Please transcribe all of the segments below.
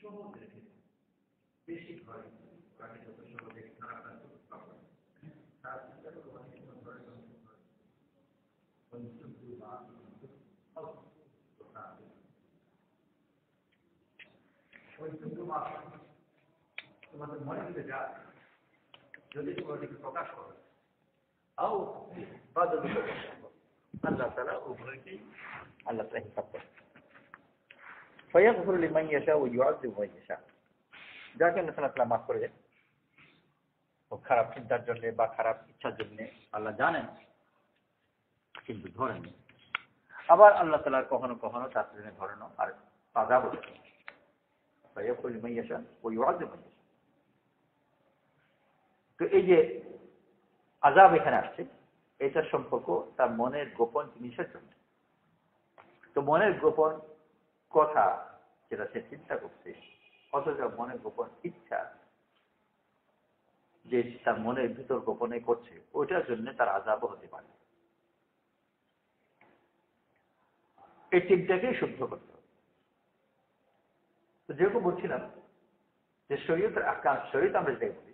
সহজ রেখেছে, বেশি ভয় তাকে যত সহজে খারাপ কাজ পাবে তার ভিতরে অনেক ধরনের তোমাদের মনে হতে যা যদি তোমাদেরকে প্রকাশ করো আও বা যদি আল্লাহ তাআলা উভয়কেই আল্লাহ তাআলা হিসাব করেন। فيغفر لمن يشاء ويعذب من يشاء। যাকে আল্লাহ তাআলা মাফ করে দেন ও খারাপ চিন্তার জন্য বা খারাপ ইচ্ছার জন্য আল্লাহ জানেন কিন্তু ধরেন। আবার আল্লাহ তাআলা কখনো কখনো তার জন্য ধরেন আর আযাব দেন। فيغفر لمن يشاء ويعذب من يشاء। তো এই যে আযাব এখানে আসছে এটার সম্পর্ক তার মনের গোপন জিনিসের জন্য। তো মনের গোপন কথা যেটা সে চিন্তা করছে অথচ মনের গোপন ইচ্ছা যে তার মনের ভিতর গোপনে করছে ওইটার জন্য তার আযাবও হতে পারে। এই চিন্তাকেই শুদ্ধ করতে হবে। তো যেরকম বলছিলাম যে শরীয়তের আহকাম শরীয়ত আমরা যেটা বলি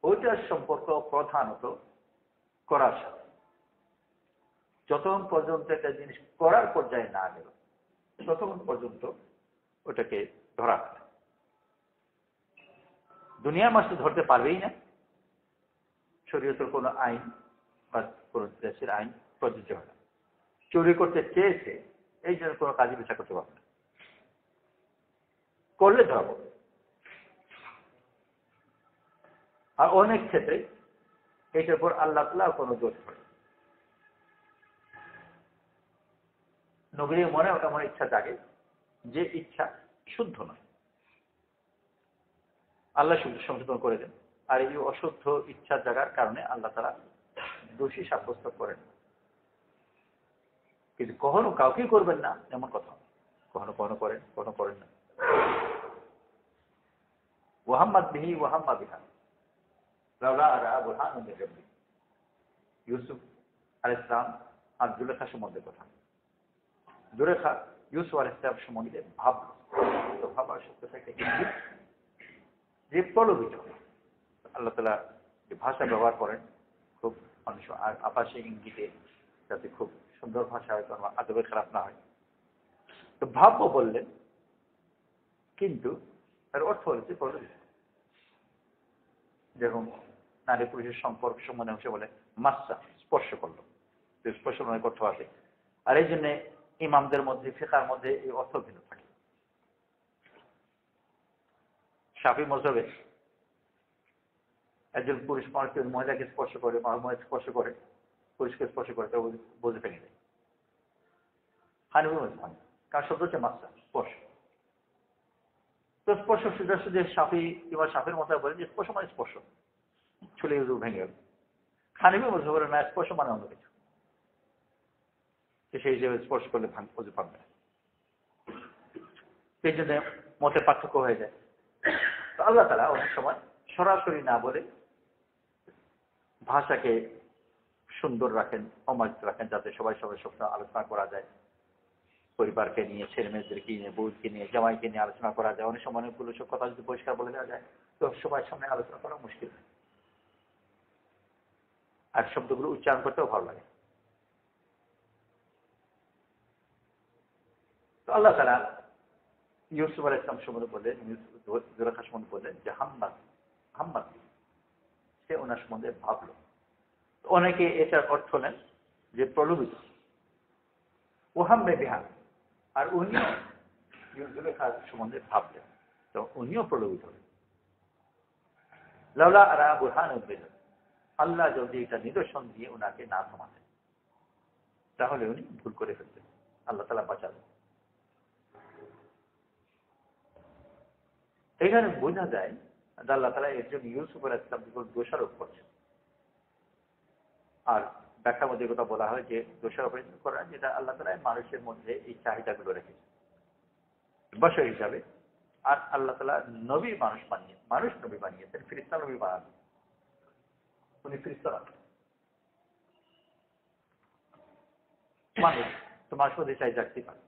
ওইটার সম্পর্ক প্রধানত করার সাথে। যতক্ষণ পর্যন্ত একটা জিনিস করার পর্যায়ে না গেল ততক্ষণ পর্যন্ত ওটাকে ধরা হয়। দুনিয়ার মানুষ তো ধরতে পারবেই না, শরীয়তের কোনো আইন বা কোন দেশের আইন প্রযোজ্য হয় না। চুরি করতে চেয়েছে এই জন্য কোনো কাজে বিচার করতে পারবে না, করলে ধরব। আর অনেক ক্ষেত্রে এটার উপর আল্লাহ তাআলা কোনো দোষ করে। নবীর মনে এমন ইচ্ছা জাগে যে ইচ্ছা শুদ্ধ নয়, আল্লাহ শুদ্ধ সংশোধন করে দেন। আর এই অশুদ্ধ ইচ্ছা জাগার কারণে আল্লাহ তাআলা দোষী সাব্যস্ত করেন। কিন্তু কখনো কাউকে করবেন না এমন কথা, কখনো কখনো করেন কখনো করেন না। ওয়াহাম্মাদ বিহি ওয়াহাম্মা বিহা লাউলা আরা বুরহানুন মির রাব্বি। ইউসুফ আলাইহিস সালাম আর জুলেখা সম্বন্ধে কথা। জুলেখা ইউসুফ আলাইহিস সালাম সম্বন্ধে ভাবল, তো ভাবার সাথে সাথে যে প্রলোভিত। আল্লাহ তাআলা যে ভাষা ব্যবহার করেন খুব মানুষ আপাশে ইঙ্গিতে, যাতে খুব সুন্দর ভাষা হয়, কোনো আদবের খারাপ না হয়। তো ভাববো বললেন, কিন্তু তার অর্থ হচ্ছে প্রলোভিত। যেরকম নারী পুরুষের সম্পর্ক সম্বন্ধে অংশে বলে মাসা, স্পর্শ করলো, স্পর্শ অনেক অর্থ আছে। আর এই জন্য ইমামদের মধ্যে ফিকহের মধ্যে এই অর্থ ভিন্ন থাকে। শাফি মাযহাবে একজন পুরুষ মানুষকে মহিলাকে স্পর্শ করে, মহিলা স্পর্শ করে, পুরুষকে স্পর্শ করে, তা বুঝে ফেলে দেয়। হানাফি মাযহাব কার শব্দ হচ্ছে মাসা, স্পর্শ। তো স্পর্শ সোজাসুজি শাফি কিংবা শাফির মতো বলেন যে স্পর্শ মানে স্পর্শ, ছুলে ভেঙে গেল। হানাফি মাযহাব বলে না, স্পর্শ মানে অন্য কিছু, সেই হিসেবে স্পর্শ করলে বুঝে পারবে না। সেই জন্য মতের পার্থক্য হয়ে যায়। তো আল্লাহ তাআলা অনেক সময় সরাসরি না বলে ভাষাকে সুন্দর রাখেন, অমায়িক রাখেন, যাতে সবাই সবাই সব আলোচনা করা যায়। পরিবারকে নিয়ে, ছেলে মেয়েদেরকে নিয়ে, বউকে নিয়ে, জামাইকে নিয়ে আলোচনা করা যায়। অনেক সময় অনেকগুলো সব কথা যদি পরিষ্কার বলে দেওয়া যায় তো সবার সামনে আলোচনা করা মুশকিল। আর শব্দগুলো উচ্চারণ করতেও ভালো লাগে। তো আল্লাহ তাআলা ইউসুফ আলাইহিস সালাম সম্বন্ধে বললেন, জুলেখা সম্বন্ধে বললেন যে হাম্মাদ, হাম্মাদ সে ওনার সম্বন্ধে ভাবলো। অনেকে এটার অর্থ নেন যে প্রলোভিত। ওহাম্মে বিহা, আর উনিও জুলেখার সম্বন্ধে ভাবলেন, তো উনিও প্রলোভিত হলেন। লাউলা আরা বুরহানুন মির রাব্বি, আল্লাহ যদি এটা নিদর্শন দিয়ে ওনাকে না থামাতেন তাহলে উনি ভুল করে ফেলতেন, আল্লাহ তাআলা বাঁচালেন। এখানে বোঝা যায় যে আল্লাহ তাআলা এর জন্য ইউসুফ আলাইহিস সালামকে দোষারোপ করছেন। আর ব্যাখ্যার মধ্যে কথা বলা হয় যে দোষারোপ করা, যেটা আল্লাহ তাআলা মানুষের মধ্যে এই চাহিদাগুলো রেখেছে বশর হিসাবে। আর আল্লাহ তাআলা নবী মানুষ নবী বানিয়েছেন, ফেরেশতা নবী বানান, উনি ফেরেশতা মানুষ, তো মানুষ মধ্যে চাহিদা রাখতে পারে।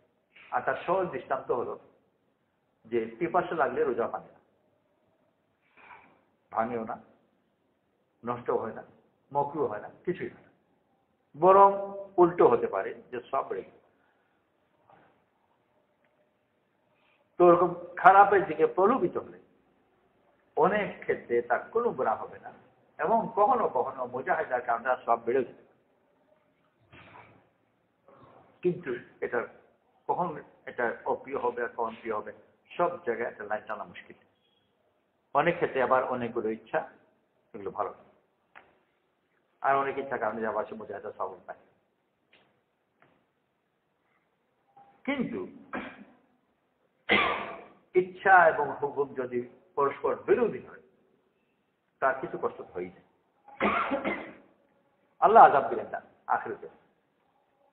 আর তার সহজ দৃষ্টান্ত হলো যে পিপাসা লাগলে রোজা ভাঙে না, ভাঙেও না, নষ্ট হয় না, মকরু হয় না, কিছুই হয় না, বরং উল্টো হতে পারে যে সব রেখে। তো ওরকম খারাপের দিকে প্রলোভিত হলে অনেক ক্ষেত্রে তার কোনো গুনাহ হবে না, এবং কখনো কখনো মুজাহিদার কারণে সব বেড়ে যেতে। কিন্তু এটা কখন এটা অপ্রিয় হবে আর কখন প্রিয় হবে, সব জায়গায় একটা লাইন টানা মুশকিল। অনেক ক্ষেত্রে আবার অনেকগুলো ইচ্ছা, এগুলো ভালো, আর অনেক ইচ্ছা কারণে আবার সে মুজাহিদা সব পায়। কিন্তু ইচ্ছা এবং হুকুম যদি পরস্পর বিরোধী হয়, তার কিছু কষ্ট হয়ে যায়। আল্লাহ আযাব দিলেন না আখিরাতে,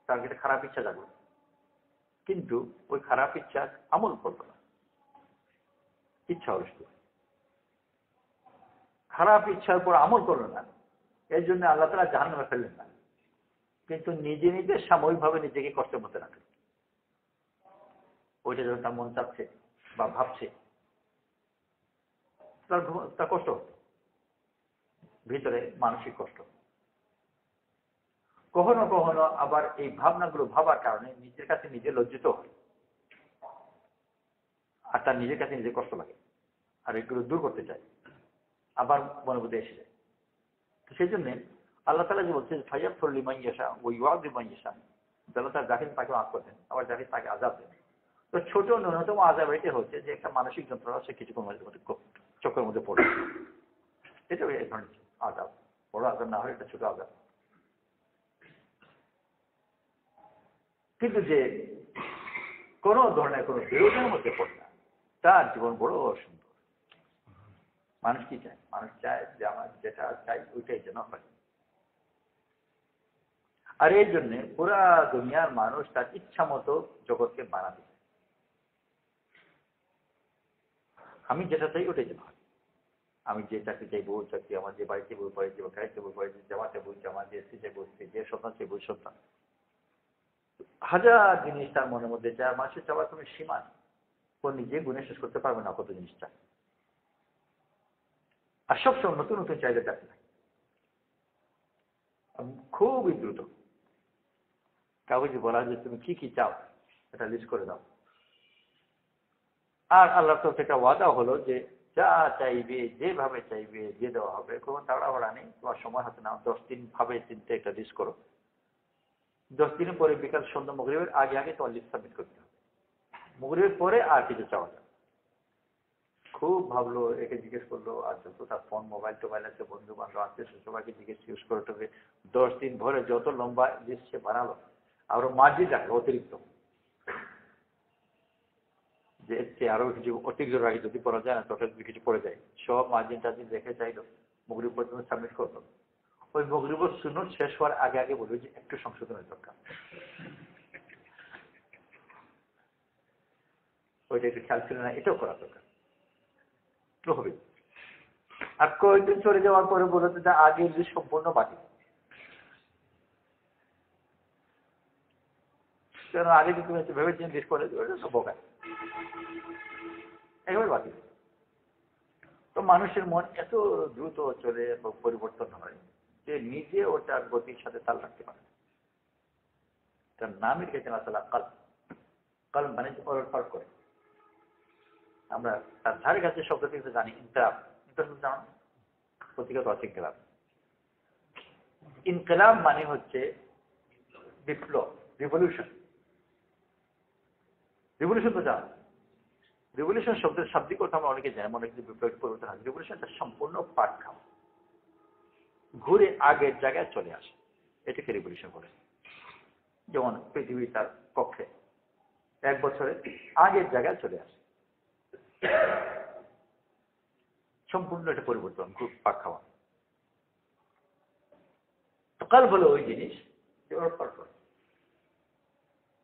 তার কাছে খারাপ ইচ্ছা জাগলো, কিন্তু ওই খারাপ ইচ্ছা আমল করতো না, ইচ্ছা হল শুধু খারাপ ইচ্ছার উপর আমল করলো না, এর জন্য আল্লাহ তাআলা জাহান্নামে ফেললেন না, কিন্তু নিজে নিজে সাময়িকভাবে নিজেকে কষ্টের মধ্যে রাখলেন। ওইটা যখন তার মন চাচ্ছে বা ভাবছে, তার কষ্ট হতো, ভিতরে মানসিক কষ্ট। কখনো কখনো আবার এই ভাবনাগুলো ভাবার কারণে নিজের কাছে নিজে লজ্জিত হয়, আর তার নিজের কাছে নিজে কষ্ট লাগে, আর এগুলো দূর করতে চায়, আবার মনে মধ্যে এসে যায়। তো সেই জন্য আল্লাহ তাআলা যে বলছেন ফায়াগফিরু লিমান ইয়াশা ওয়া ইউআযিবু মান ইয়াশা, আল্লাহ তাআলা যাকে তাকে মাফ করে দেন, আবার যাকে তাকে আযাব দেন। তো ছোট ন্যূনতম আযাব এটা হচ্ছে যে একটা মানসিক যন্ত্রণা সে কিছুক্ষণ চক্রের মধ্যে পড়ে, এটা এই ধরনের আযাব। বড় আযাব না হয়, এটা ছোট আযাব। কিন্তু যে কোন ধরনের কোন বিরোধের মধ্যে পড়ে না, তার জীবন বড় সুন্দর। মানুষ কি চায়? মানুষ চায় যে আমার যেটা চাই ওইটাই যেন হয়। আর এই জন্য পুরা দুনিয়ার মানুষ তার ইচ্ছা মতো জগৎকে বানাবে। আমি যেটা চাই ওটাই যেন হয়। আমি যে চাকরি চাইবো ওই চাকরি, আমার যে বাড়িতে বই পড়েছি বা গাড়িতে বই পড়েছি, জামাতে বই জামা, যে স্ত্রীতে বসছে, যে সন্তান সে বই সন্তান, হাজার জিনিস তার মনের মধ্যে, যার মানুষের চাওয়ার কোনো সীমা নেই, ও নিজে গুণে শেষ করতে পারবে না কত জিনিসটা। আর সবসময় নতুন নতুন চাহিদা থাকতে থাকে, খুবই দ্রুত। কাউকে যে বলা যে তুমি কি কি চাও এটা লিস্ট করে দাও। আর আল্লাহ তো একটা ওয়াদা হলো যে যা চাইবে যেভাবে চাইবে দিয়ে দেওয়া হবে, কোনো তাড়াহুড়া নেই, তোমার সময় হাতে নাও, 10 দিন ভাবে চিন্তে একটা লিস্ট করো, 10 দিনের পরে বিকাল সন্ধ্যা মাগরিবের আগে আগে তোমার লিস্ট সাবমিট করতে হবে। মাগরিবের পরে আর কিছু চাওয়া যাবে। খুব ভাবলো, একে জিজ্ঞেস করলো, আর যত তার ফোন মোবাইল টোবাইল আছে, বন্ধু বান্ধব আত্মীয় সবাইকে জিজ্ঞেস ইউজ করে টোকে 10 দিন ভরে যত লম্বা লিস্ট সে বানালো, আরো মার্জিন রাখলো অতিরিক্ত, যে আরো কিছু অতিরিক্ত রাখি যদি পড়া যায় না, টোটাল কিছু পড়ে যায়, সব মার্জিন টার্জিন দেখে চাইলো, মাগরিব পর্যন্ত সাবমিট করলো। ওই মাগরিব সুন্নত শেষ হওয়ার আগে আগে বললো যে একটু সংশোধনের দরকার, ওইটা একটু খেয়াল ছিল না, এটাও করা দরকার তো হবে। আর কয়েকদিন চলে যাওয়ার পরে বলে যে আগের লিস্ট সম্পূর্ণ বাতিল, কারণ আগে যে তুমি ভেবেছেন লিস্ট করে ওটা তো বোকায়, একেবারে বাতিল। তো মানুষের মন এত দ্রুত চলে এবং পরিবর্তন হয় যে নিজে ওটার গতির সাথে তাল রাখতে পারে। তার নামই রেখেছেন আল্লাহ কাল। কাল মানে ওলটপালট করে। আমরা তার ধারে কাছে শব্দটি জানি ইনকিলাব, ইনকিলাব জানো, প্রতিগত আছে ইনকিলাব। ইনকিলাব মানে হচ্ছে বিপ্লব, রিভলিউশন। রিভলিউশন তো জানো, রিভলিউশন শব্দের শাব্দিক অর্থ আমরা অনেকে জানি, মনে কিন্তু বিপ্লব পরিবর্তন হয়। রিভলিউশন একটা সম্পূর্ণ পাল্টাও, ঘুরে আগের জায়গায় চলে আসে, এটাকে রিভলিউশন বলে। যেমন পৃথিবী তার কক্ষে 1 বছরে আগের জায়গায় চলে আসে, সম্পূর্ণ একটা পরিবর্তন, খুব পাক খাওয়া। তো কাল বলে ওই জিনিস যে ওলটপালট করে।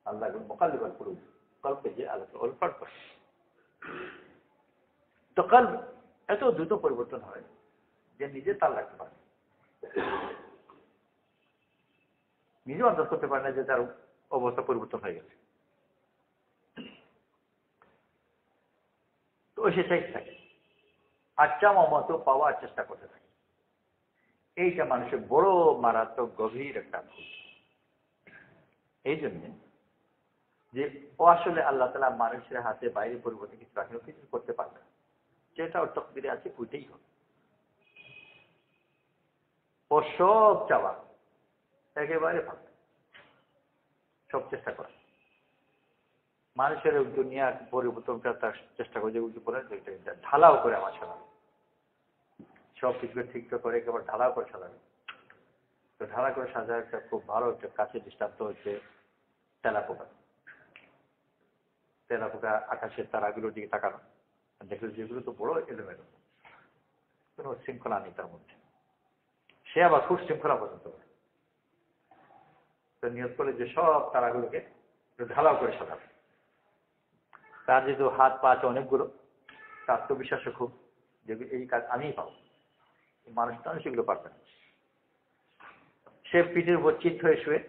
আল্লাহ মোকাল্লিবাল কুলুব, কালকে যে আল্লাহ ওলটপালট করে। তো কাল এত দ্রুত পরিবর্তন হয় যে নিজে তাল রাখতে পারে, নিজেও আন্দাজ করতে পারে না যে তার অবস্থা পরিবর্তন হয়ে গেছে। তো সে চাইতে থাকে, আচ্ছা মতো পাওয়ার চেষ্টা করতে থাকে। এইটা মানুষের বড় মারাত্মক গভীর একটা ভুল। এই জন্যে যে ও আসলে আল্লাহ তাআলা মানুষের হাতে বাইরে পরিবর্তে কিছু রাখেন, কিছু করতে পারে না, যেটা ওর তকদিরে আছে ওইটাই হবে। ও সব চাওয়া একেবারে ভালো, সব চেষ্টা করে মানুষের দুনিয়া পরিবর্তন করার তার চেষ্টা করে, যে করে ঢালাও করে আমার সাজাবে, সব কিছুকে ঠিকঠাক করে একেবারে ঢালাও করে সাজাবে। তো ঢালা করে সাজা একটা খুব ভালো একটা কাছের দৃষ্টান্ত হচ্ছে তেলাপোকা। তেলাপোকা আকাশের তারাগুলোর দিকে তাকানো, দেখলো যেগুলো তো বড় এলোমেলো, কোনো শৃঙ্খলা নেই তার মধ্যে, সে আবার খুব শৃঙ্খলা পছন্দ করে। তো নিয়ত করলে যে সব তারাগুলোকে ঢালাও করে সাজাবে। তার যেহেতু হাত পা আছে অনেকগুলো, তার আত্মবিশ্বাসও খুব, যে এই কাজ আমিই পাবো, মানুষ তো সেগুলো পারবে না। সে পিঠের উপর চিত হয়ে শুয়ে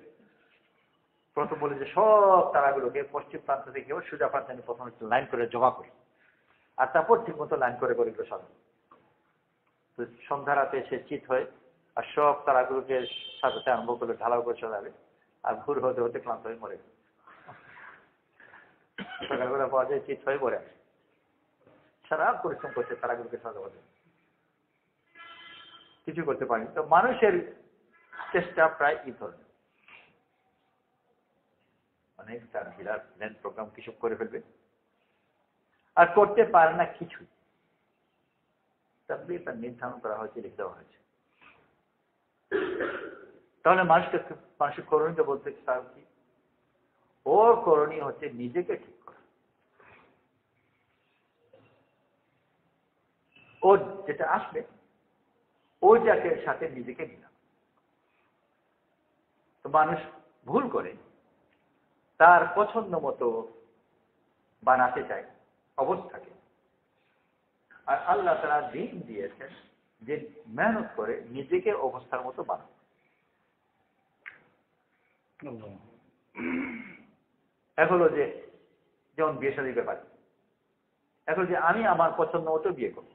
প্রথম বলে যে সব তারাগুলোকে পশ্চিম প্রান্ত থেকে সোজা প্রান্তে প্রথম লাইন করে জমা করি, আর তারপর ঠিক মতো লাইন করে করে এগুলো সাজাবো। তো সন্ধ্যা রাতে সে চিত হয়ে আর সব তারাগুলোকে সাজাতে আরম্ভ করলে, ঢালাও করে সাজাবে, আর ভোর হতে হতে ক্লান্ত হয়ে মরে। সকালবেলা পাওয়া যায় চিত হয়ে পড়ে আসে, সারা পরিশ্রম করছে তারাগুলোকে সাজাতে, কিছু করতে পারেনি। তো মানুষের চেষ্টা প্রায় এই ধরনের, অনেক তার বিরাট প্ল্যান প্রোগ্রাম কিছু করে ফেলবে আর করতে পারে না কিছু, তবে তার নির্ধারণ করা হয়েছে, লিখে দেওয়া হয়েছে। তাহলে মানুষের করণীয় বলতে তার কি? ওর করণীয় হচ্ছে নিজেকে ঠিক করা, ওর যেটা আসবে ওই জাতের সাথে নিজেকে মিলা। তো মানুষ ভুল করে তার পছন্দ মতো বানাতে চায় অবস্থাকে, আর আল্লাহ তাআলা দিন দিয়েছেন যে মেহনত করে নিজেকে অবস্থার মতো বানানো। এখন যে যেমন বিয়ে শাদীর ব্যাপার, এখন যে আমি আমার পছন্দ মতো বিয়ে করবো,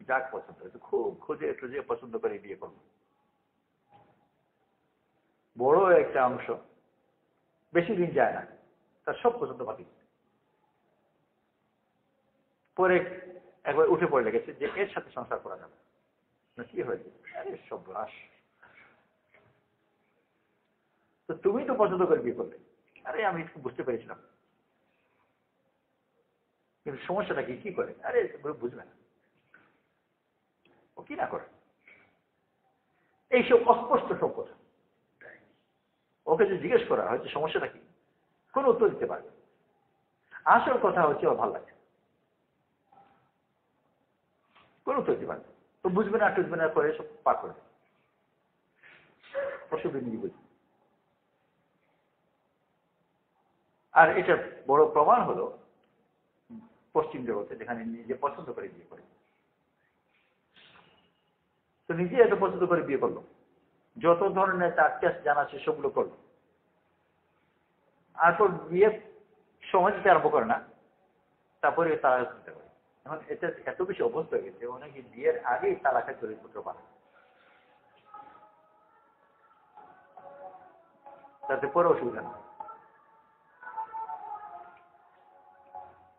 যাক পছন্দ হয়েছে খুব খুঁজে খুঁজে পছন্দ করে বিয়ে করবো, বড় একটা অংশ বেশি দিন যায় না তার সব পছন্দ বাতিল, পরে একবার উঠে পড়ে লেগেছে যে এর সাথে সংসার করা যাবে না। কি হয়েছে? আরে সব লাশ, তো তুমি তো পছন্দ করে বিয়ে করলে। আরে আমি বুঝতে পেরেছিলাম, কিন্তু সমস্যাটা কি করে? আরে বুঝবে না, ও কি না করে, এইসব অস্পষ্ট সব কথা। ওকে যে জিজ্ঞেস করা হয়তো সমস্যাটা কি, কোনো উত্তর দিতে পারবে। আসল কথা হচ্ছে ও ভালো লাগে, কোনো উত্তর দিতে পারবে, তো বুঝবে না টুঝবে না করে সব পার করে অসুবিধা নিয়ে বুঝবে। আর এটা বড় প্রমাণ হলো পশ্চিম জগতে, যেখানে নিজে পছন্দ করে বিয়ে করে, তো নিজে এত পছন্দ করে বিয়ে করলো, যত ধরনের তার টেস্ট জানা আছে সবগুলো করলো, আর তো বিয়ে সময় দিতে আরম্ভ করে না, তারপরে তারা শুনতে পারে। এখন এটা এত বেশি অভ্যস্ত হয়ে গেছে, অনেকে বিয়ের আগেই তালাকের চরিত্র বানায়, তাতে পরে অসুবিধা না।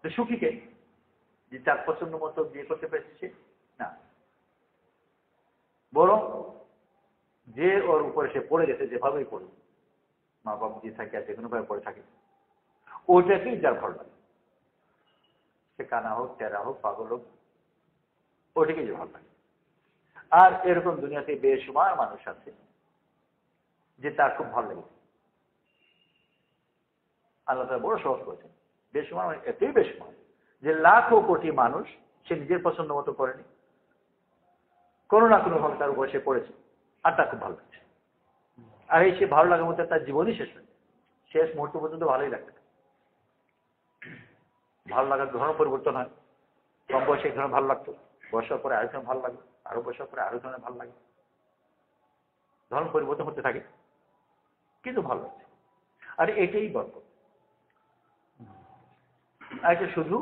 তো সুখীকে যে তার পছন্দ মতো বিয়ে করতে পেরেছে না, বরং যে ওর উপরে সে পড়ে গেছে, যেভাবেই পড়ে, মা বাবা দিয়ে থাকে আর যে কোনো ভাবে পড়ে থাকে, ওইটাকেই যার ভালো লাগে, সে কানা হোক, টেরা হোক, পাগল হোক, ওইটাকেই যে ভালো লাগে। আর এরকম দুনিয়াতে বেশুমার মানুষ আছে যে তার খুব ভালো লাগে, আল্লাহ তাআলা বড় সহজ করেছেন। বেশুমার মানে এতই বেশুমার যে লাখো কোটি মানুষ সে নিজের পছন্দ মতো করেনি, কোনো না কোনো ভাবে তার উপরে সে পড়েছে, আর তার খুব ভালো লাগছে। আর এই সে ভালো লাগার মধ্যে তার জীবনই শেষ হয়েছে, শেষ মুহূর্ত পর্যন্ত ভালোই লাগবে। ভালো লাগার ধরনের পরিবর্তন হয়, কম বয়সে এক ধরনের ভালো লাগতো, বয়সের পরে আরেক ধরনের ভালো লাগে, আরো বয়সের পরে আরো ধরনের ভালো লাগে, ধরন পরিবর্তন হতে থাকে, কিন্তু ভালো লাগছে। আর এটাই বরকত। আর এটা শুধু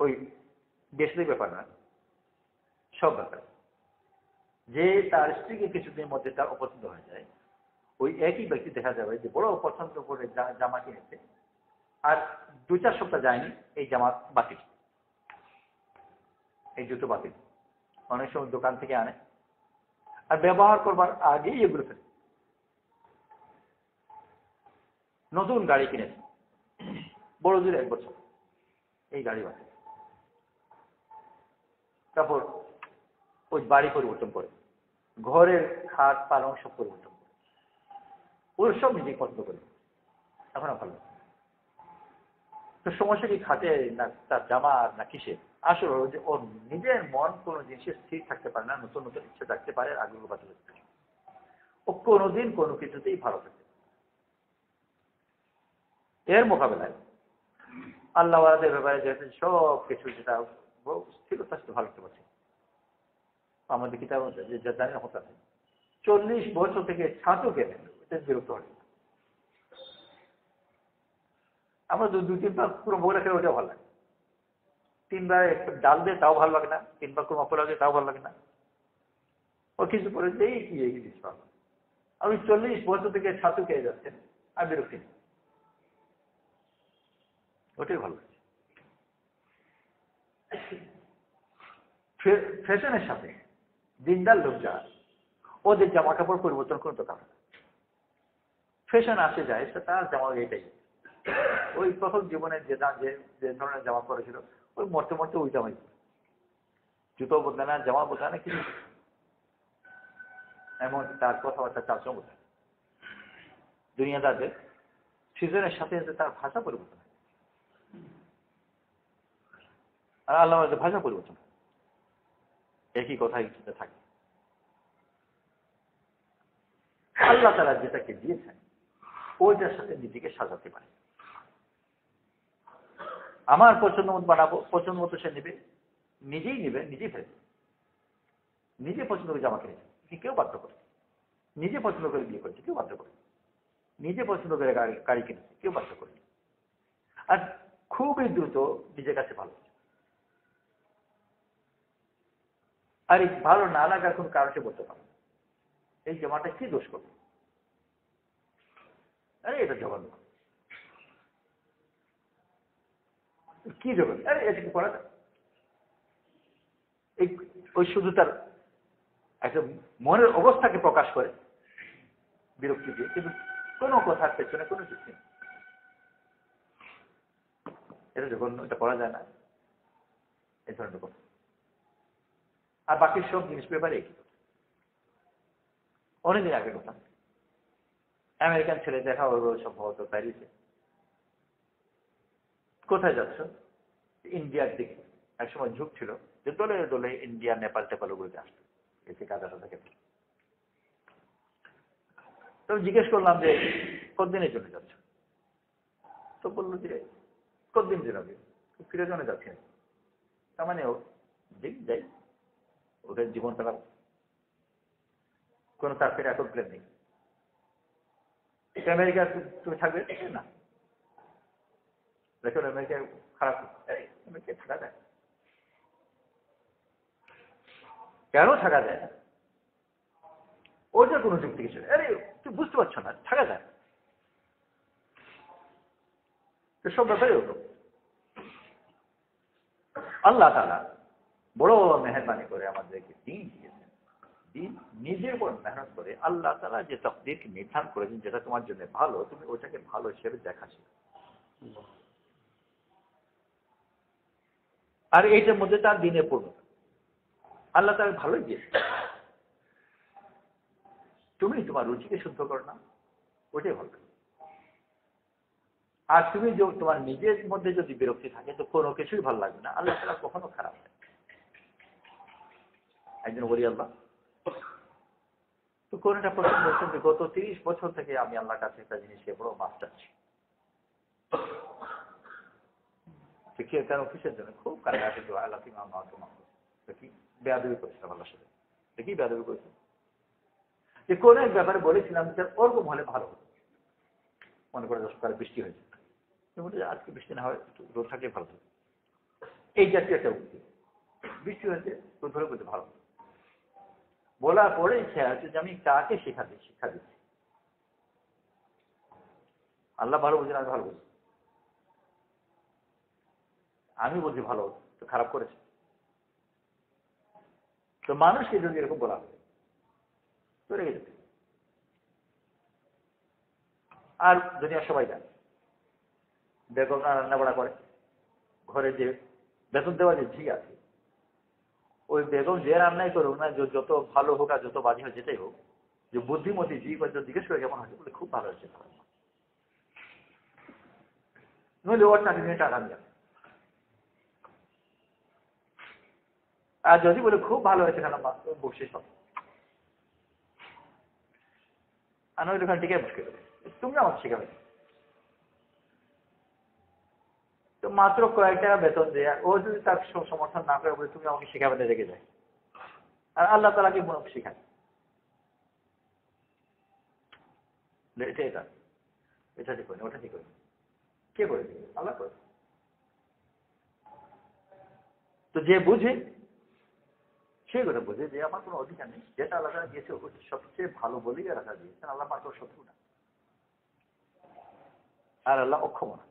ওই বেশি ব্যাপার না, সব ব্যাপার। যে তার স্ত্রীকে কিছুদিনের মধ্যে তার অপছন্দ হয়ে যায়, ওই একই ব্যক্তি দেখা যাবে যে বড় পছন্দ করে জামা কিনেছে, আর 2-4 সপ্তাহ যায়নি এই জামা বাতিল, এই জুতো বাতিল। অনেক সময় দোকান থেকে আনে আর ব্যবহার করবার আগেই এগুলো ফেলে। নতুন গাড়ি কিনেছে, বড় জোর 1 বছর, এই গাড়ি বাতিল। তারপর ওই বাড়ি পরিবর্তন করে, ঘরের খাট পালং সব পরিবর্তন করে, ওর সব নিজেই পছন্দ করে, এখন ভালো। তো সমস্যা কি খাটে না তার জামা না কিসে? আসলে হলো যে ওর নিজের মন কোনো জিনিসে স্থির থাকতে পারে না, নতুন নতুন ইচ্ছে থাকতে পারে, আগ্রহ বাতিল হতে পারে, ও কোনোদিন কোনো কিছুতেই ভালো থাকে। এর মোকাবেলায় আল্লাহ ওয়ালাদের ব্যাপারে যেহেতু সব কিছু যেটা স্থির তার সাথে ভালো হতে পারছে। আমাদের কিতাব যে জানি হতে হয় 40 বছর থেকে ছাতু কেনেন, এটা বিরক্ত হয়। আমরা 2-3 বার পুরো বলে খেলে ওটা ভালো লাগে, 3 বার ডাল দিয়ে তাও ভালো লাগে না, 3 বার কোনো অপরাধ দিয়ে তাও ভালো লাগে না। ও কিছু করে এই কি এই জিনিস পাবো। আপনি 40 বছর থেকে ছাতু খেয়ে যাচ্ছেন আর বিরক্তি নেই, ওটাই ভালো লাগে। ফ্যাশনের সাথে দিনদার লোক যারা, ওদের জামা কাপড় পরিবর্তন করতে পারে। ফ্যাশন আসে যায়, তার জামা এটাই। ওই প্রথম জীবনে যে ধরনের জামা পরেছিল, ওই মরতে মরতে ওই জামাই, জুতো বদলে না, জামা বদলে না, কিছু এমন তার কথাবার্তা চালচম বদলে। দুনিয়াদারদের সিজনের সাথে সাথে তার ভাষা পরিবর্তন হয়, আর আল্লাহ ভাষা পরিবর্তন, একই কথাই থাকে। আল্লাহ তারা যেটাকে দিয়েছেন ওইটার সাথে নিজেকে সাজাতে পারে। আমার পছন্দ মতো বানাবো, পছন্দ মতো সে নেবে, নিজেই নেবে, নিজেই ফেলবে। নিজে পছন্দ করে জামা কিনেছে, কেউ বাধ্য করে। নিজে পছন্দ করে বিয়ে করেছে, কেউ বাধ্য করে। নিজে পছন্দ করে গাড়ি কিনেছে, কেউ বাধ্য করে। আর খুবই দ্রুত নিজের কাছে ভালো, আর এই ভালো না লাগার কোন কারণ সে বলতে পারে। এই জামাটা কি দোষ করবে? আরে এটা জঘন্য, কি জঘন্য, আরে এটা কি পড়া যায়? এই ওই শুধু তার একটা মনের অবস্থাকে প্রকাশ করে বিরক্তি দিয়ে, কিন্তু কোনো কথার পেছনে কোনো যুক্তি নেই। এটা জঘন্য, এটা পড়া যায় না, এই ধরনের কথা। আর বাকি সব জিনিস ব্যাপারে একই। অনেকদিন আগের কথা, আমেরিকান ছেলে দেখা হলো সম্ভবত প্যারিসে। কোথায় যাচ্ছ? ইন্ডিয়ার দিকে। একসময় ঝুঁক ছিল যে দলে দলে ইন্ডিয়া নেপাল টেপাল ওগুলোতে আসতো, এসে কাদা টাদা খেতে। তো জিজ্ঞেস করলাম যে কতদিনের জন্য যাচ্ছ? তো বললো যে কতদিন যাবে, ফিরে জন্য যাচ্ছে। তার মানে ও দিক যাই, ওদের জীবন তারা কোনো তার ফের এখন প্ল্যান নেই। আমেরিকা তুমি থাকবে না, দেখো আমেরিকা খারাপ, আমেরিকা থাকা যায়, কেন থাকা যায় না? ওইটা কোনো যুক্তি কিছু, আরে তুই বুঝতে পারছো না, থাকা যায়। সব ব্যাপারে হতো। আল্লাহ তাআলা বড় মেহেরবানি করে আমাদেরকে দিন দিয়েছেন। দিন নিজের উপর মেহনত করে আল্লাহ তাআলা যে তাকদীরকে নির্ধারণ করেছেন, যেটা তোমার জন্য ভালো, তুমি ওটাকে ভালো হিসেবে দেখা শিখো। আর এইটার মধ্যে তার দিনের পূর্ণতা আল্লাহ তাআলা ভালোই দিয়েছে। তুমি তোমার রুচিকে শুদ্ধ করো না, ওইটাই ভালো। আর তুমি তোমার নিজের মধ্যে যদি বিরক্তি থাকে, তো কোনো কিছুই ভালো লাগবে না। আল্লাহ তাআলা কখনো খারাপ হয়। একজন বলি আল্লাহ তো কোন একটা প্রশ্ন বলছেন যে গত 30 বছর থেকে আমি আল্লাহর কাছে একটা জিনিসকে বড় মাছ চাচ্ছি। কেন, কিসের জন্য? খুব কান্নাকাটি দোয়া, আল্লাহ তুমি আমার তোমার কি বেয়াদবি করেছিলাম আল্লাহর সাথে, দেখি বেয়াদবি করেছি যে কোন এক ব্যাপারে বলেছিলাম যে ওরকম হলে ভালো হতো। মনে করে সকালে বৃষ্টি হয়েছে, আজকে বৃষ্টি না হয় রোদ থাকলে ভালো হতো। এই জাতীয় একটা উক্তি। বৃষ্টি হয়েছে, তো ধরে বলতে ভালো বলার পরে ইচ্ছা আছে যে আমি কাকে শিক্ষা দিচ্ছি। আল্লাহ ভালো বুঝেন, আমি ভালো বুঝি, আমি বলছি ভালো তো খারাপ করেছে। তো মানুষকে যদি এরকম বলা হয় তো রেগে যেতে। আর দুনিয়া সবাই জানে বেগম রান্না বাড়া করে, ঘরে যে বেতন দেওয়া যে ঝি আছে, ওই বেগম যে রান্নাই করুক না, যত ভালো হোক আর যত বাজি হোক যেটাই হোক, যে বুদ্ধিমতী ঝি জিজ্ঞেস করে কেমন হয়েছে, বলে খুব ভালো হয়েছে, নইলে ওর চাকরি নিয়ে টাকা নিয়ে। আর যদি বলে খুব ভালো হয়েছে কেন বসে সব, আর নইলে ওখানে টিকে মুশকিল, তুমি আমাকে শেখাবে। তো মাত্র কয়েক টাকা বেতন দেয়া, ও যদি তার সমর্থন না করে বলে তুমি আমাকে শেখাবে না, রেগে যায়। আর আল্লাহ তাআলাকে শেখায়, এটা ঠিক করেনি, ওটা ঠিক করেনি, কে করে দিবে? আল্লাহ করে। তো যে বুঝে সে করে বোঝে যে আমার কোনো অধিকার নেই, যেটা আল্লাহ তাআলা দিয়েছে সবচেয়ে ভালো বলেই আল্লাহ দিয়েছেন। আল্লাহ পাক শত্রু না, আর আল্লাহ অক্ষম না।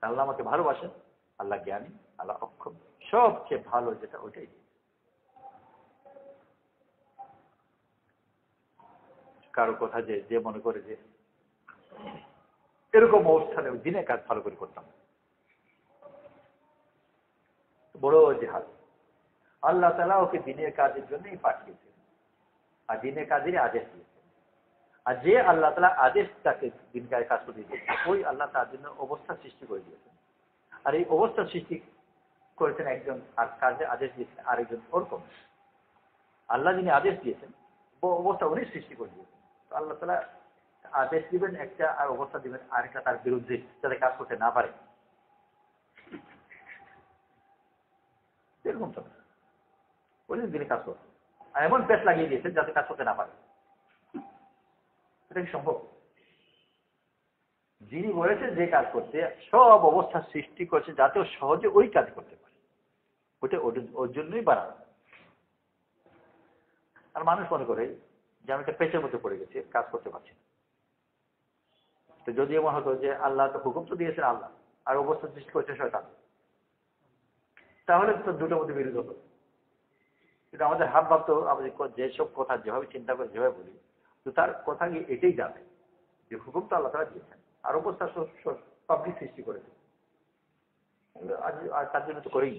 আল্লাহ আমাকে ভালোবাসেন, আল্লাহ জ্ঞানী, আল্লাহ অক্ষম, সবচেয়ে ভালো যেটা ওইটাই। কারো কথা যে মনে করে যে এরকম অবস্থানে দিনে কাজ ভালো করে করতাম, বড় জেহাদ। আল্লাহ তাআলা ওকে দিনের কাজের জন্যই পাঠিয়েছেন, আর দিনের কাজেরই আদেশ দিয়েছেন। আর যে আল্লাহ তাআলা আদেশ তাকে দিনকার কাজ করতে দিয়েছেন, ওই আল্লাহ তার জন্য অবস্থা সৃষ্টি করে দিয়েছেন। আর এই অবস্থা সৃষ্টি করেছেন একজন, আর কাজে আদেশ দিয়েছেন আরেকজন। ওরকম আল্লাহ যিনি আদেশ দিয়েছেন, অবস্থা উনি সৃষ্টি করে দিয়েছেন। তো আল্লাহ তাআলা আদেশ দিবেন একটা, আর অবস্থা দিবেন আরেকটা, তার বিরুদ্ধে, যাতে কাজ করতে না পারে। এরকম তো ওই তিনি কাজ করতে, আর এমন পেশ লাগিয়ে দিয়েছেন যাতে কাজ করতে না পারে। এটা কি সম্ভব? যিনি বলেছেন যে কাজ করতে, সব অবস্থা সৃষ্টি করছে যাতে ও সহজে ওই কাজ করতে পারে, ওটা ওর জন্যই বানানো। আর মানুষ মনে করে যে আমি একটা পেঁচের মধ্যে পড়ে গেছি, কাজ করতে পারছি না। তো যদি এমন হতো যে আল্লাহ তো হুকুম তো দিয়েছেন আল্লাহ, আর অবস্থা সৃষ্টি করছে শয়তান, তাহলে তো দুটোর মধ্যে বিরোধ হতো। কিন্তু আমাদের হাত ভাব তো আমাদের যেসব কথা যেভাবে চিন্তা করে, যেভাবে বলি, তো তার কথা গিয়ে এটাই যাবে যে হুকুম তো আল্লাহ তাআলা দিয়েছেন, আর অবস্থা পাবলিক সৃষ্টি করেছে, আর তার জন্য তো করেই।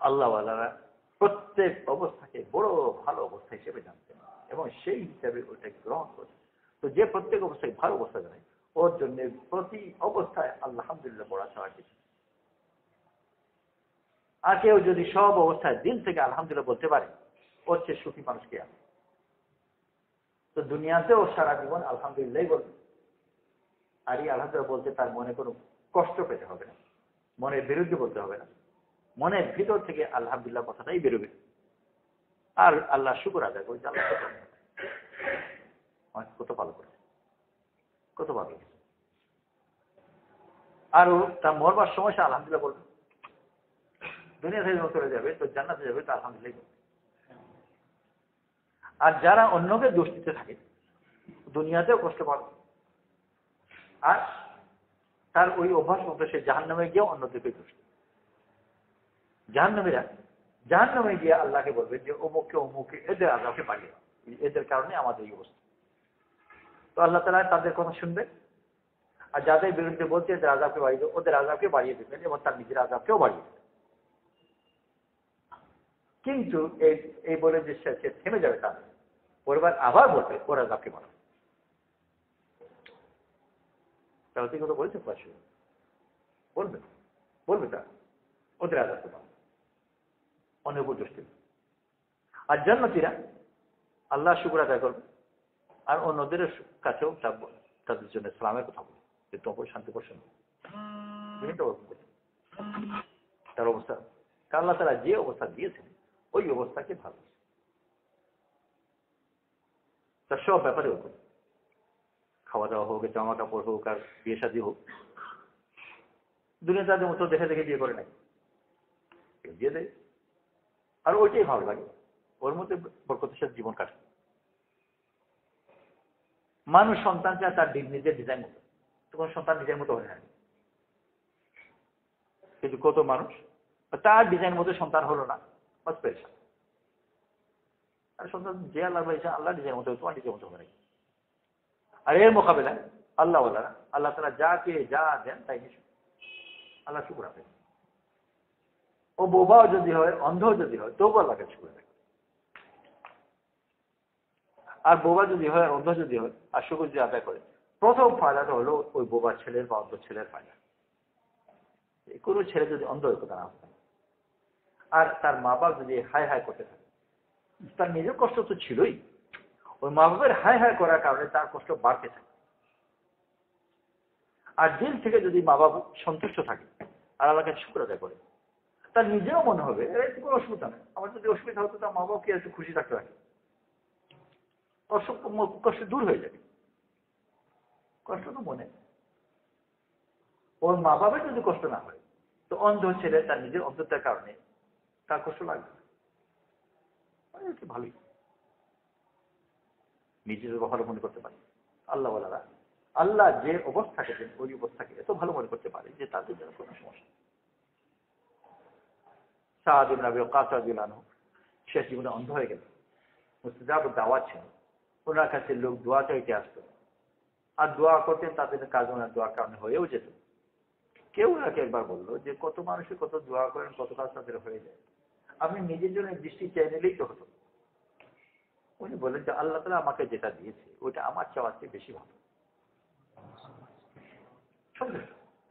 আল্লাহওয়ালারা প্রত্যেক অবস্থাকে বড় ভালো অবস্থা হিসেবে জানতেন, এবং সেই হিসাবে ওইটাকে গ্রহণ করেছেন। তো যে প্রত্যেক অবস্থায় ভালো অবস্থা জানে, ওর জন্য প্রতি অবস্থায় আলহামদুলিল্লাহ পড়া ছাড়া কিছু। আর কেউ যদি সব অবস্থায় দিল থেকে আলহামদুলিল্লাহ বলতে পারে, ওর চেয়ে সুখী মানুষ কে আছে? তো দুনিয়াতেও সারা জীবন আলহামদুলিল্লাহ বলবে, আর এই আলহামদুলিল্লাহ বলতে তার মনে কোনো কষ্ট পেতে হবে না, মনের বিরুদ্ধে বলতে হবে না, মনের ভিতর থেকে আলহামদুলিল্লাহ কথাটাই বেরোবে। আর আল্লাহ শুকর আদায় করেছে, আল্লাহ কত ভালো করেছে, কত ভালো। আর তার মরবার সময় সে আলহামদুলিল্লাহ বলবে। দুনিয়া থেকে যখন চলে যাবে, তো জান্নাতে যাবে, তো আলহামদুলিল্লাহ বলবে। আর যারা অন্যকে দোষ দিতে থাকে, দুনিয়াতেও কষ্ট পাবে, আর তার ওই অভ্যাস মতো সে জাহান্নামে গিয়ে অন্যদেরকে দোষ দেবে। জাহান্নামে গিয়ে আল্লাহকে বলবে যে অমুককে অমুককে এদের আযাবকে বাড়িয়ে দাও, এদের কারণে আমাদের এই অবস্থা। তো আল্লাহ তাআলা তাদের কথা শুনবে, আর যাদের বিরুদ্ধে বলছে এদের আযাবকে বাড়িয়ে দাও, ওদের আযাবকে বাড়িয়ে দেবেন, এবং তার নিজের আযাবকেও বাড়িয়ে দেবেন। কিন্তু এই বলে যে সে থেমে যাবে তা, পরিবার আবার বলবে ওর আযাবকে বাড়াও। তাহলে তুই কথা বলছে পাশে বলবে, বলবে তা ওদের আযাবকে বাড়াও, অন্য উপর দোষ দেবে। আর জান্নাতীরা আল্লাহ শুকর আদায় করবে, আর অন্যদের কাছেও তাদের জন্য সালামের কথা বলবে যে তোমার শান্তি বর্ষণ। তার অবস্থা, আল্লাহ তাআলা যে অবস্থা দিয়েছেন ওই অবস্থাকে ভালো, তার সব ব্যাপারে হোক, খাওয়া দাওয়া হোক, জামা কাপড় হোক, আর বিয়ে শাদী হোক, দুনিয়া তাদের মতো দেখে দেখে বিয়ে করে নাই, দিয়ে দেয়, আর ওইটাই ভালো লাগে, ওর মধ্যে বরকতের সাথে জীবন কাটে। মানুষ সন্তান চায় তার নিজের ডিজাইন মতো, তখন সন্তান নিজের মতো হয় না। কিন্তু কত মানুষ তার ডিজাইন মতো সন্তান হলো না, বাস পেরেছে। আর সন্তান যে আল্লাহ বলেছে আল্লাহ ডিজাইন মতো, তোমার ডিজাইন মতো হবে। আর এর মোকাবেলায় আল্লাহ আল্লাহ তারা যাকে যা দেন তাই নিয়ে আল্লাহ শুকুর আদায়। ও বোবাও যদি হয়, অন্ধ যদি হয়, তবু আল্লাহকে শুকুর আদায়। আর বোবা যদি হয়, অন্ধ যদি হয়, আর শুকুর যদি আদায় করে, প্রথম ফায়দাটা হলো ওই বোবা ছেলের বা অন্ধ ছেলের ফায়দা। কোনো ছেলে যদি অন্ধ হয় কোথা না, আর তার মা বাপ যদি হাই হাই করতে থাকে, তার নিজের কষ্ট তো ছিলই, ওই মা বাপের হাই হাই করার কারণে তার কষ্ট বাড়তে থাকে। আর দিল থেকে যদি মা বাবা সন্তুষ্ট থাকে আর আল্লাহকে শুকর আদায় করে, তার নিজেও মনে হবে কোনো অসুবিধা নেই, আমার যদি অসুবিধা হতো তার মা বাবাকে একটু খুশি থাকতে পারে, কষ্ট দূর হয়ে যাবে। কষ্ট তো মনে, ওর মা বাবার যদি কষ্ট না হয়, তো অন্ধ ছেলে তার নিজের অন্ধতার কারণে তার কষ্ট লাগবে, ভালোই নিজের ভালো মনে করতে পারে। আল্লাহ বলারা আল্লাহ যে অবস্থাকে দেন ওই অবস্থাকে এত ভালো মনে করতে পারে যে তাদের জন্য কোনো সমস্যা। সাদ ইবনে আবি ওয়াক্কাস রাদিয়াল্লাহু আনহু শেষ জীবনে অন্ধ হয়ে গেল, মুস্তাজাব দাওয়াত ছিল, ওনার কাছে লোক দোয়া চাইতে আসতো, আর দোয়া করতেন, তাদের কাজ ওনার দোয়ার কারণে হয়েও যেত। কেউ ওনাকে একবার বললো যে কত মানুষের কত দোয়া করেন, কত কাজ তাদের হয়ে যায়, আপনি নিজের জন্য দৃষ্টি চেয়ে নিলেই তো হতো। উনি বলেন যে আল্লাহ তাআলা আমাকে যেটা দিয়েছে ওইটা আমার চাওয়ার চেয়ে বেশি ভালো,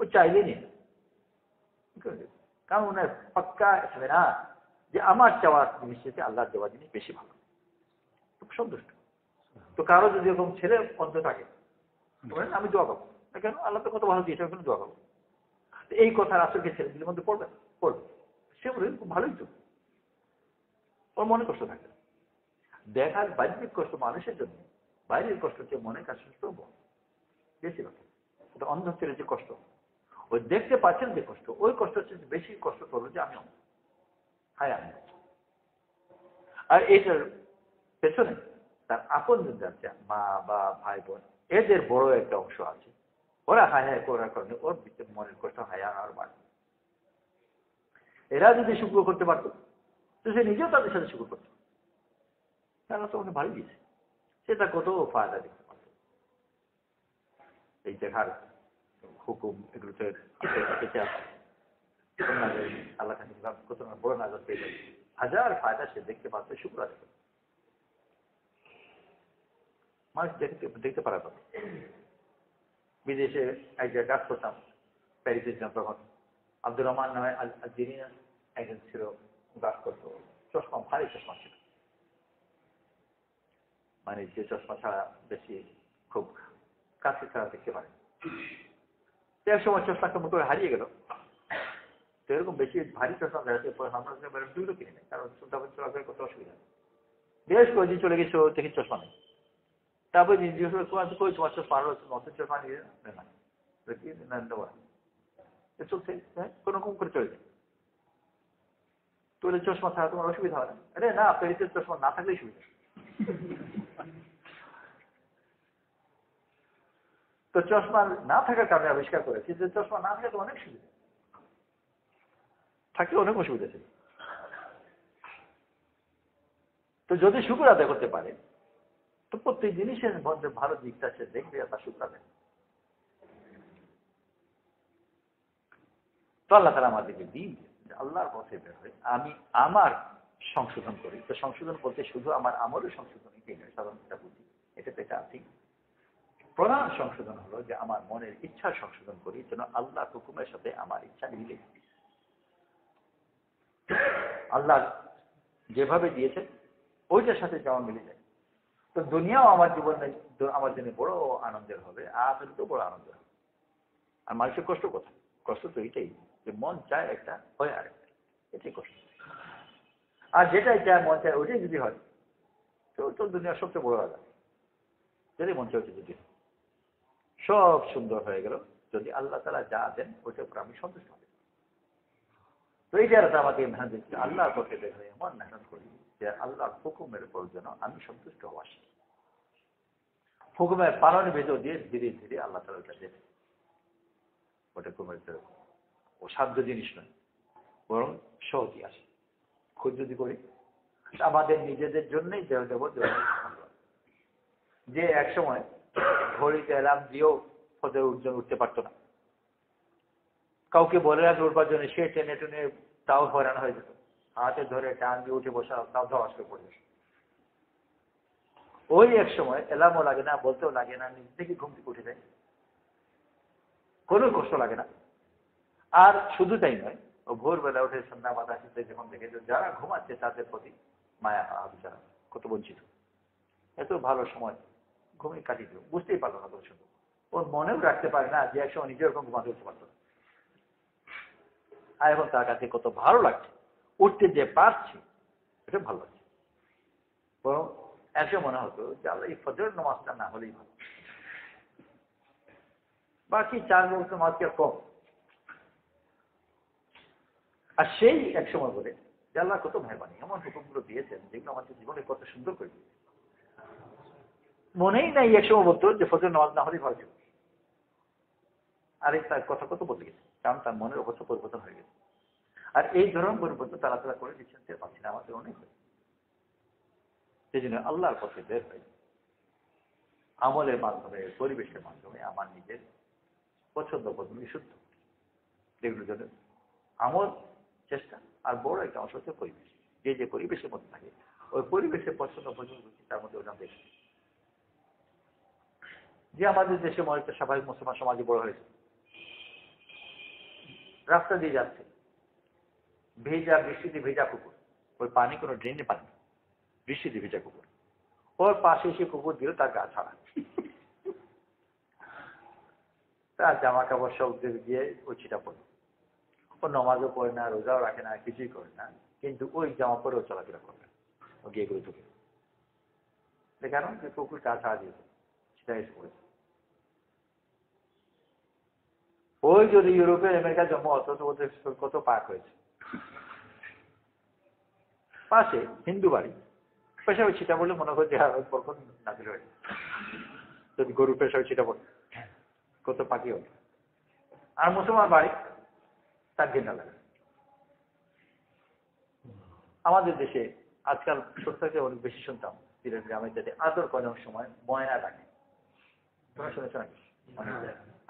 ও চাইলে নিয়ে, কারণ ওনার পাক্কা না যে আমার চাওয়ার জিনিস আল্লাহর দেওয়া জিনিস বেশি ভালো, খুব সন্তুষ্ট। তো কারো যদি এরকম ছেলে অন্ধ থাকে, আমি দোয়া পাবো কেন, আল্লাহ তো কত ভালো দিয়েছে, ওখানে দোয়া পাবো। এই কথা আসলে ছেলেদের মধ্যে পড়বে, সে বলে খুব ভালোই তো, ওর মনে কষ্ট থাকে। দেখার বাহ্যিক কষ্ট মানুষের জন্য, বাইরের কষ্ট হচ্ছে মনের কাছে বেশি কথা। ওটা অন্ধ ছেলে যে কষ্ট, ওই দেখতে পাচ্ছেন যে কষ্ট, ওই কষ্ট হচ্ছে বেশি কষ্ট করলো যে আমি আমি। আর এটার পেছনে তার আপন যাচ্ছে মা বা ভাই বোন, এদের বড় একটা অংশ আছে, ওরা হায় হায় করার কারণে ওর মনের কষ্ট হায়া আর বাড়ে। এরা যদি শুক্র করতে পারতো তো সে নিজেও তাদের সাথে শুক্র করতো, তারা তো অনেক ভালো দিয়েছে, সেটা কত ফায়দা দিতে পারত। এই দেখার হুকুম এগুলোতে আল্লাহ কত বড় নাজাত পেয়ে যাবে, হাজার ফায়দা সে দেখতে পারতো, শুক্র আদায় করত। মানুষ দেখতে পারা কথা। বিদেশে এক জায়গায় কাজ করতাম, প্যারিসের জন্য, তখন আব্দুর রহমান নামে যিনি একজন ছিল, কাজ করতো, চশমা ভারী চশমা ছিল, মানে যে চশমা ছাড়া বেশি খুব কাছে ছাড়া দেখতে পারে। এক সময় চশমাটা মতো হারিয়ে গেল, তো এরকম বেশি ভারী চশমা দেখাতে আমরা দুটো কিনে নেই, কারণ চলাফেরা করতে অসুবিধা। বেশ কয়েকদিন চলে গেছে, দেখি চশমা নেই। তারপরে তোমার চশমা আরো নতুন চশমা নিয়ে চলছে, কোন রকম করে চলে যায়। তোর চশমা ছাড়া তোমার অসুবিধা হয় না? আরে না, প্যারিসের চশমা না থাকলেই সুবিধা। তো চশমা না থাকার কারণে আবিষ্কার করেছি যে চশমা না থাকলে তো অনেক সুবিধা, থাকলে অনেক অসুবিধা ছিল। তো যদি শুকর আদায় করতে পারে, তো প্রত্যেক জিনিসের মধ্যে ভালো দিকটা সে দেখবে, তার শুকর আদায়। তো আল্লাহ তাআলা আমাদেরকে দিন আল্লাহর পথে বের হয়ে আমি আমার সংশোধন করি। তো সংশোধন করতে শুধু আমার আমলের সংশোধন সাধারণত বুঝি, এটা তো এটা ঠিক। প্রধান সংশোধন হলো যে আমার মনের ইচ্ছা সংশোধন করি, যেন আল্লাহ হুকুমের সাথে আমার ইচ্ছা মিলে, আল্লাহ যেভাবে দিয়েছে ওইটার সাথে যেমন মিলে যায়। তো দুনিয়াও আমার জীবনে আমার জন্য বড় আনন্দের হবে, আখিরাতেও বড় আনন্দের হবে। আর মানুষের কষ্ট কোথায়? কষ্ট তো এটাই যে মন চায় একটা, হয় আরেকটা, এটাই কষ্ট। আর যেটাই চায় মন চায় ওইটাই যদি হয়, তো দুনিয়ার সবচেয়ে বড় আলাদা। যদি মন চায় যদি সব সুন্দর হয়ে গেল, যদি আল্লাহ তাআলা যা দেন ওইটার উপর আমি সন্তুষ্ট হব। তো এই যারা আমাকে মেহনত দিচ্ছে আল্লাহর পথে বের হয়ে এমন মেহনত করি যে আল্লাহর হুকুমের উপর যেন আমি সন্তুষ্ট হওয়া শিখি। হুকুমের পালনের ভেতর দিয়ে ধীরে ধীরে আল্লাহ তাআলা ওটা দেন। ওটা কোনো অসাধ্য জিনিস নয়, বরং সহজই আসে। খোঁজ যদি করি আমাদের নিজেদের জন্যই দেব। যে একসময় ঘড়িতে অ্যালার্ম দিয়েও ফজর উঠতে পারতো না, কাউকে বলে রাখে উঠবার জন্য, সে টেনে টেনে তাও হয়রান হয়ে যেত, হাতে ধরে টান দিয়ে উঠে বসা তাও ধস করে পড়ে যেত। ওই এক সময় অ্যালার্মও লাগে না, বলতেও লাগে না, নিজ থেকে ঘুম থেকে উঠে যায়, কোনো কষ্ট লাগে না। আর শুধু তাই নয়, ও ভোরবেলা উঠে সন্ধ্যা বাতাসিতে যখন দেখে যারা ঘুমাচ্ছে তাদের প্রতি মায়া বিচারা কত বঞ্চিত। এত ভালো সময় ঘুমিয়ে কাটিয়ে দিল, বুঝতেই পারলো না। দর্শক ওর মনেও রাখতে পারে না যে একসময় নিজে ওরকম ঘুমাতে উঠতে পারতো না। আর এখন তার কাছে কত ভালো লাগছে, উঠতে যে পারছি এটা ভালো লাগছে। বরং এসে মনে হতো যে আল্লাহ এই ফজরের নামাজটা না হলেই ভালো, বাকি 4 বছর নামাজকে কম। আর সেই এক সময় বলে যে আল্লাহ কত মেহরবানি, এমন হুকুমগুলো দিয়েছেন যেগুলো আমাদের জীবনে কত সুন্দর করে দিয়েছে। মনেই নাই এক সময় বলতো যে ফজর নামাজ না হলেই ভালো ছিল। আরেক তার কথা কত বদলে গেছে, কারণ তার মনের অবস্থা পরিবর্তন হয়ে গেছে। আর এই ধরনের পরিবর্তন তারা করে দিচ্ছেন, টের পাচ্ছি না আমাদের অনেক। সেই জন্য আল্লাহর পথে বের হয় আমলের মাধ্যমে, পরিবেশের মাধ্যমে আমার নিজের পছন্দ পছন্দ শুদ্ধ এগুলোর জন্য আমল চেষ্টা। আর বড় একটা অংশ হচ্ছে পরিবেশ, যে যে পরিবেশের মধ্যে থাকে ওই পরিবেশের পছন্দ পছন্দ তার মধ্যে ওটা বেশি। যে আমাদের দেশে মনে একটা স্বাভাবিক মুসলমান সমাজে বড় হয়েছে, রাস্তা দিয়ে যাচ্ছে, ভেজা বৃষ্টিতে ভেজা কুকুর, ওই পানি কোনো ড্রেনে পানি, বৃষ্টিতে ভেজা কুকুর, ওর পাশে এসে কুকুর দিল তার গা ছাড়া, তার জামা কাপড় সব গিয়ে ওই ছিটা পড়ল। ও নমাজও পড়ে না, রোজাও রাখে না, কিছুই করে না, কিন্তু ওই জামা পরেও চলাফেরা করবে, ও গিয়ে করে চুকে। কারণ যে কুকুর গা ছাড়া দিয়েছে সেটা এসে পড়েছে। ওই যদি ইউরোপে আমেরিকা জন্ম হতো তো ওদের কত পাক হয়েছে। পাশে হিন্দু বাড়ি, পেশা ওই ছিটা বললে মনে করে যে বরকত নাজিল হয়েছে। যদি গরু পেশা ওই ছিটা বলে কত পাখি হতো। আর মুসলমান বাড়ি তার ঘেন্না লাগে। আমাদের দেশে আজকাল সত্যকে অনেক বেশি শুনতাম সিলেট গ্রামে, যাতে আদর করার সময় ময়না ডাকে। তোমরা শুনেছ নাকি?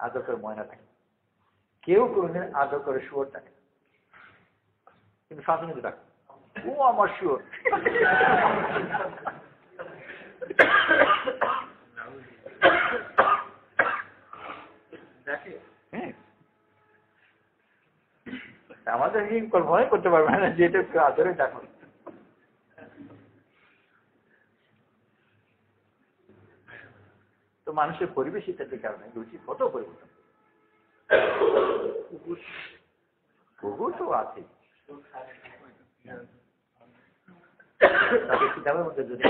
আদর করে ময়না ডাকে। কেউ কোনদিন আদর করে শুয়োর ডাকে, কিন্তু শান্তি কিন্তু ডাকে, ও আমার শুয়োর। আমাদের কি কল্পনাই করতে পারবে না যে এটা একটু আদরে ডাকো। তো মানুষের পরিবেশ ইত্যাদির কারণে রুচি কত পরিবর্তন। কুকুর তো আছে, তাদের কিতাবের মধ্যে যদি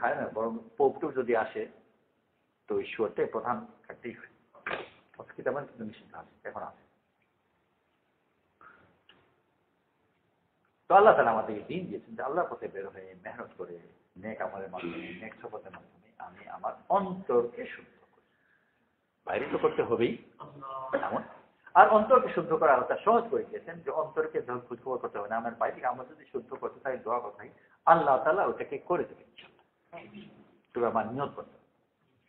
খায় না, বরং পোপটু যদি আসে তো ঈশ্বরটাই প্রধান খাদ্যই হয়। কিতাবের কিন্তু নিষিদ্ধ আছে, এখন আছে। তো আল্লাহ তাআলা আমাদেরকে দিন দিয়েছেন যে আল্লাহর পথে বের হয়ে মেহনত করে নেক আমলের মাধ্যমে, নেক সফরের মাধ্যমে আমি আমার অন্তরকে শুদ্ধ করি। বাইরে তো করতে হবেই এমন, আর অন্তরকে শুদ্ধ করা আল্লাহ সহজ করে দিয়েছেন যে অন্তরকে খোঁজখবর করতে হবে না। আমার বাইরে আমরা যদি শুদ্ধ করতে চাই, দোয়া করতে হয়, আল্লাহ তাআলা ওটাকে করে দেবেন। তবে আমার নিয়ত করতে হবে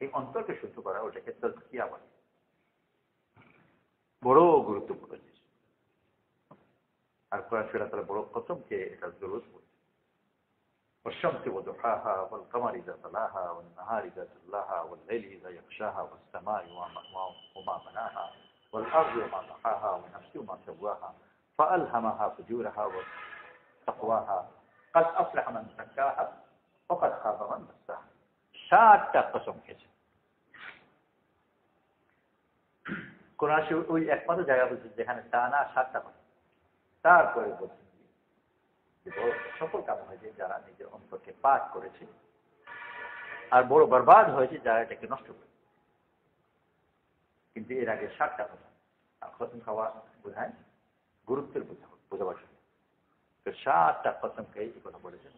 এই অন্তরকে শুদ্ধ করা, ওটাকে তাজকিয়া বলে। বড় গুরুত্বপূর্ণ জিনিস। আর কোরআন শরীফে তাআলা বড় কসমকে এটা জরুরত পড়ে। والشمس وضحاها والقمر إذا تلاها والنهار إذا جلاها والليل إذا يغشاها والسماء وما بناها والأرض وما طحاها ونفس وما سواها فألهمها فجورها وتقواها قد أفلح من زكاها وقد خاب من دساها। 7টা কসম খেয়েছে কোরআন শরীফ। ওই একমাত্র জায়গা বলছে যেখানে টানা 7টা কথা। তারপরে বলছে সফল কাম হয়েছে যারা নিজের অন্তরকে পাক করেছে, আর বড় বরবাদ হয়েছে যারা এটাকে নষ্ট করে। কিন্তু এর আগে 7টা কসম। আর কসম খাওয়া বোঝায় গুরুত্বের বোঝাবার জন্য। তো 7টা কসমকে এই কথা বলেছেন,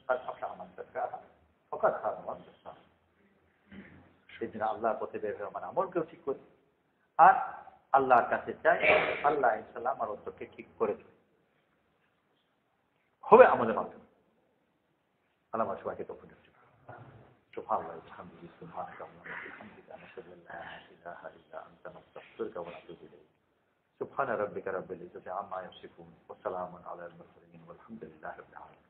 সেই জন্য আল্লাহর পথে বের হয়ে আমার আমলকেও ঠিক করি, আর আল্লাহর কাছে চাই আল্লাহ ইনশাল্লাহ আমার অন্তরকে ঠিক করে দেবে, হবে আমাদের মাধ্যমে। আল্লাহ আমার সবাইকে তখন سبحان الله وبحمده سبحانك اللهم وبحمدك نشهد ان لا اله الا انت نستغفرك ونتوب اليك سبحان ربك رب العزة عما يصفون وسلام على المرسلين والحمد لله رب العالمين.